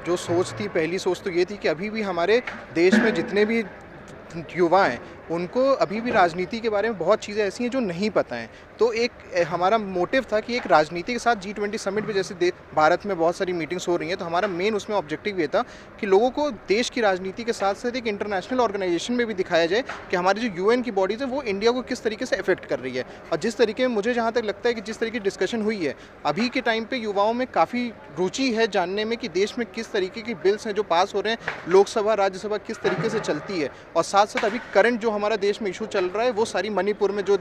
जो सोच थी, पहली सोच तो ये थी कि अभी भी हमारे देश में जितने भी युवा हैं, उनको अभी भी राजनीति के बारे में बहुत चीज़ें ऐसी हैं जो नहीं पता हैं। तो एक हमारा मोटिव था कि एक राजनीति के साथ G20 समिट में जैसे भारत में बहुत सारी मीटिंग्स हो रही हैं, तो हमारा मेन उसमें ऑब्जेक्टिव ये था कि लोगों को देश की राजनीति के साथ-साथ एक इंटरनेशनल ऑर्गेनाइजेशन में भी दिखाया जाए कि हमारी जो यूएन की बॉडीज़ है, वो इंडिया को किस तरीके से इफ़ेक्ट कर रही है। और जिस तरीके मुझे जहाँ तक लगता है कि जिस तरीके की डिस्कशन हुई है, अभी के टाइम पे युवाओं में काफ़ी रुचि है जानने में कि देश में किस तरीके की बिल्स हैं जो पास हो रहे हैं, लोकसभा, राज्यसभा किस तरीके से चलती है। और साथ-साथ अभी करंट जो हमारा देश में इशू चल रहा है, वो सारी मणिपुर में जो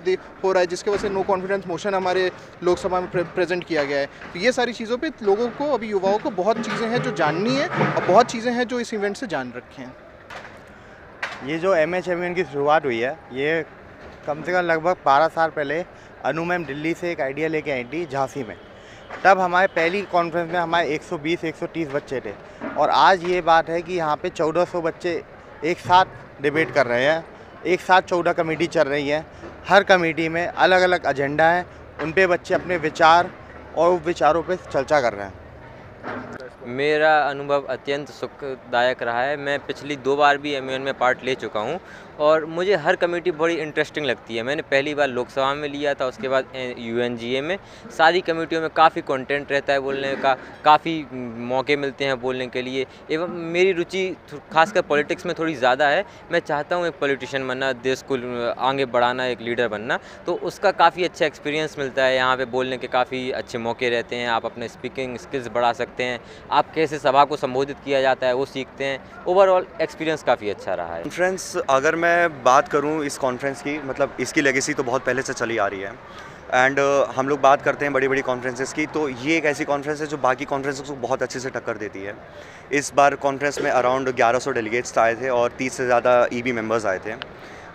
हो रहा है, जिसकी वजह से नो कॉन्फिडेंस मोशन हमारे लोकसभा में प्रेजेंट किया गया है। तो ये सारी चीज़ों पे लोगों को, अभी युवाओं को बहुत चीज़ें हैं जो जाननी है और बहुत चीज़ें हैं जो इस इवेंट से जान रखे हैं। ये जो MHMUN की शुरुआत हुई है, ये कम से कम लगभग 12 साल पहले अनु मैम दिल्ली से एक आइडिया लेके आई थी झांसी में। तब हमारे पहली कॉन्फ्रेंस में हमारे 120-130 बच्चे थे और आज ये बात है कि यहाँ पे 1400 बच्चे एक साथ डिबेट कर रहे हैं। एक साथ 14 कमेटी चल रही है। हर कमेटी में अलग अलग एजेंडा है, उन पे बच्चे अपने विचार और विचारों पे चर्चा कर रहे हैं। मेरा अनुभव अत्यंत सुखदायक रहा है। मैं पिछली 2 बार भी MUN में पार्ट ले चुका हूं और मुझे हर कमेटी बड़ी इंटरेस्टिंग लगती है। मैंने पहली बार लोकसभा में लिया था, उसके बाद UNGA में। सारी कमेटियों में काफ़ी कंटेंट रहता है बोलने का, काफ़ी मौके मिलते हैं बोलने के लिए। एवं मेरी रुचि खासकर पॉलिटिक्स में थोड़ी ज़्यादा है। मैं चाहता हूँ एक पॉलिटिशियन बनना, देश को आगे बढ़ाना, एक लीडर बनना। तो उसका काफ़ी अच्छा एक्सपीरियंस मिलता है। यहाँ पे बोलने के काफ़ी अच्छे मौके रहते हैं। आप अपने स्पीकिंग स्किल्स बढ़ा सकते हैं। आप कैसे सभा को संबोधित किया जाता है वो सीखते हैं। ओवरऑल एक्सपीरियंस काफ़ी अच्छा रहा है। कॉन्फ्रेंस, अगर मैं बात करूं इस कॉन्फ्रेंस की, मतलब इसकी लेगेसी तो बहुत पहले से चली आ रही है एंड हम लोग बात करते हैं बड़ी बड़ी कॉन्फ्रेंसेस की, तो ये एक ऐसी कॉन्फ्रेंस है जो बाकी कॉन्फ्रेंसेस को बहुत अच्छे से टक्कर देती है। इस बार कॉन्फ्रेंस में अराउंड 1100 डेलीगेट्स आए थे और 30 से ज़्यादा EB मेंबर्स आए थे।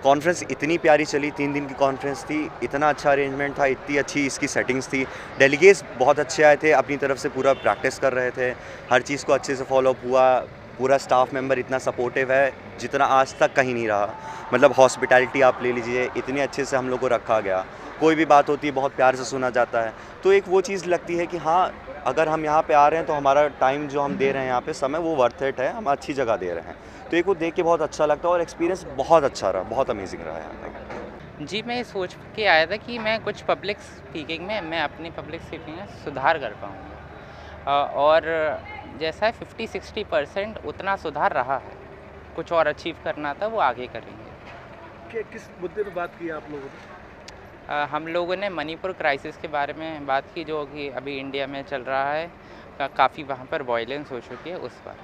कॉन्फ्रेंस इतनी प्यारी चली, 3 दिन की कॉन्फ्रेंस थी, इतना अच्छा अरेंजमेंट था, इतनी अच्छी इसकी सेटिंग्स थी। डेलीगेट्स बहुत अच्छे आए थे, अपनी तरफ से पूरा प्रैक्टिस कर रहे थे, हर चीज़ को अच्छे से फॉलो अप हुआ। पूरा स्टाफ मेंबर इतना सपोर्टिव है जितना आज तक कहीं नहीं रहा। मतलब हॉस्पिटैलिटी आप ले लीजिए, इतने अच्छे से हम लोग को रखा गया। कोई भी बात होती है बहुत प्यार से सुना जाता है। तो एक वो चीज़ लगती है कि हाँ, अगर हम यहाँ पे आ रहे हैं तो हमारा टाइम जो हम दे रहे हैं यहाँ पे, समय, वो वर्थ इट है, हम अच्छी जगह दे रहे हैं। तो एक वो देख के बहुत अच्छा लगता है और एक्सपीरियंस बहुत अच्छा रहा, बहुत अमेजिंग रहा है यहाँ पे। जी, मैं सोच के आया था कि मैं कुछ पब्लिक स्पीकिंग में, मैं अपनी पब्लिक स्पीकिंग में सुधार कर पाऊँगा और जैसा है 50-60% उतना सुधार रहा है। कुछ और अचीव करना था, वो आगे करेंगे। किस मुद्दे पर बात की आप लोगों ने? हम लोगों ने मणिपुर क्राइसिस के बारे में बात की, जो कि अभी इंडिया में चल रहा है। काफ़ी वहाँ पर वायलेंस हो चुकी है, उस पर।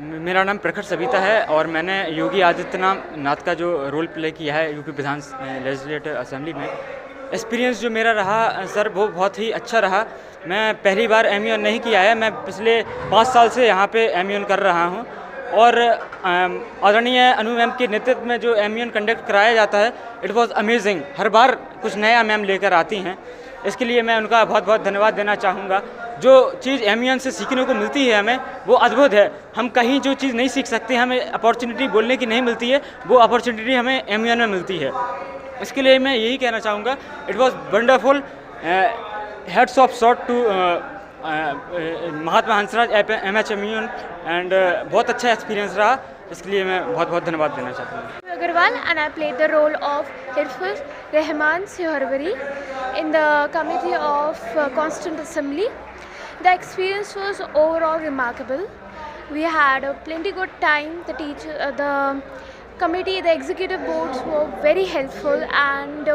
मेरा नाम प्रखर सविता है और मैंने योगी आदित्यनाथ का जो रोल प्ले किया है यूपी विधान लेजिस्लेटिव असेंबली में, एक्सपीरियंस जो मेरा रहा सर, वो बहुत ही अच्छा रहा। मैं पहली बार MUN नहीं किया है, मैं पिछले 5 साल से यहाँ पे MUN कर रहा हूँ और आदरणीय अनु मैम के नेतृत्व में जो MUN कंडक्ट कराया जाता है, इट वाज अमेजिंग। हर बार कुछ नया मैम लेकर आती हैं, इसके लिए मैं उनका बहुत बहुत धन्यवाद देना चाहूँगा। जो चीज़ MUN से सीखने को मिलती है हमें, वो अद्भुत है। हम कहीं जो चीज़ नहीं सीख सकते, हमें अपॉर्चुनिटी बोलने की नहीं मिलती है, वो अपॉर्चुनिटी हमें MUN में मिलती है। इसके लिए मैं यही कहना चाहूँगा, it was wonderful. Hats off शॉट to Mahatma Hansraj MHMUN and बहुत अच्छा एक्सपीरियंस रहा। इसके लिए मैं बहुत बहुत धन्यवाद देना चाहता हूँ। Agarwal, and I played the role of Hirfuz Rahman Sihorwari in the Committee of Constituent Assembly. The experience was overall remarkable. We had a plenty good time. The committee, the executive boards were very helpful, and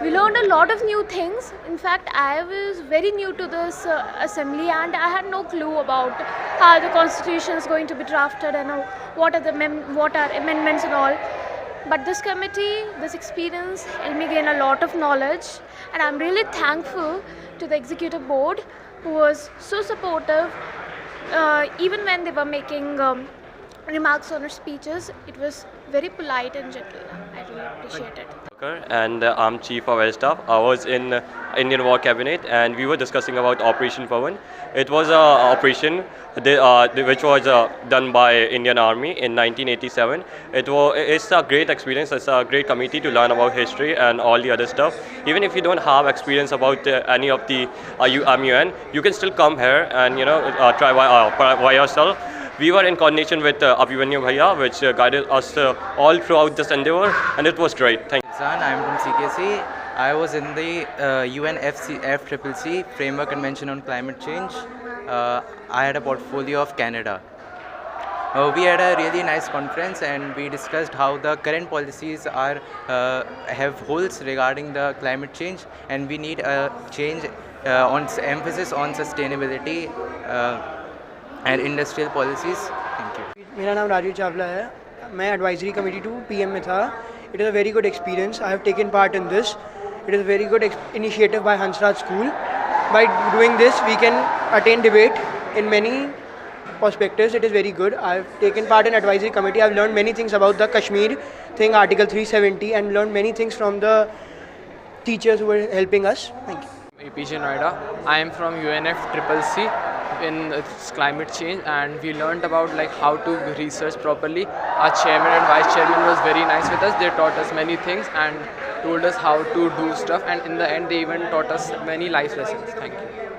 we learned a lot of new things. In fact, I was very new to this assembly and I had no clue about how the constitution is going to be drafted and what are amendments and all. But this committee, this experience helped me gain a lot of knowledge, and I'm really thankful to the executive board who was so supportive. Even when they were making remarks on our speeches, it was very polite and gentle. I really appreciate it. And I'm Chief of Air Staff. I was in Indian War Cabinet and we were discussing about Operation Pawan. It was a operation which was done by Indian Army in 1987. It's a great experience. It's a great committee to learn about history and all the other stuff. Even if you don't have experience about any of the MUN, you can still come here and try by yourself. We were in coordination with Abhimanyu Bhaiya, which guided us all throughout this endeavor, and it was great. Thank you. I'm from CKC. I was in the UNFCCC Framework Convention on Climate Change. I had a portfolio of Canada. We had a really nice conference and we discussed how the current policies have holes regarding the climate change, and we need a change on emphasis on sustainability and industrial policies. Thank you. मेरा नाम राजीव चावला है. मैं advisory committee to PM में था. It is a very good experience. I have taken part in this. It is a very good initiative by Hansraj School. By doing this, we can attain debate in many perspectives. It is very good. I have taken part in advisory committee. I have learned many things about the Kashmir thing, Article 370, and learned many things from the teachers who were helping us. Thank you. APJ Noida. I am from UNFCCC in climate change, and we learned about how to research properly. Our chairman and vice chairman was very nice with us. They taught us many things and told us how to do stuff, and in the end they even taught us many life lessons. Thank you.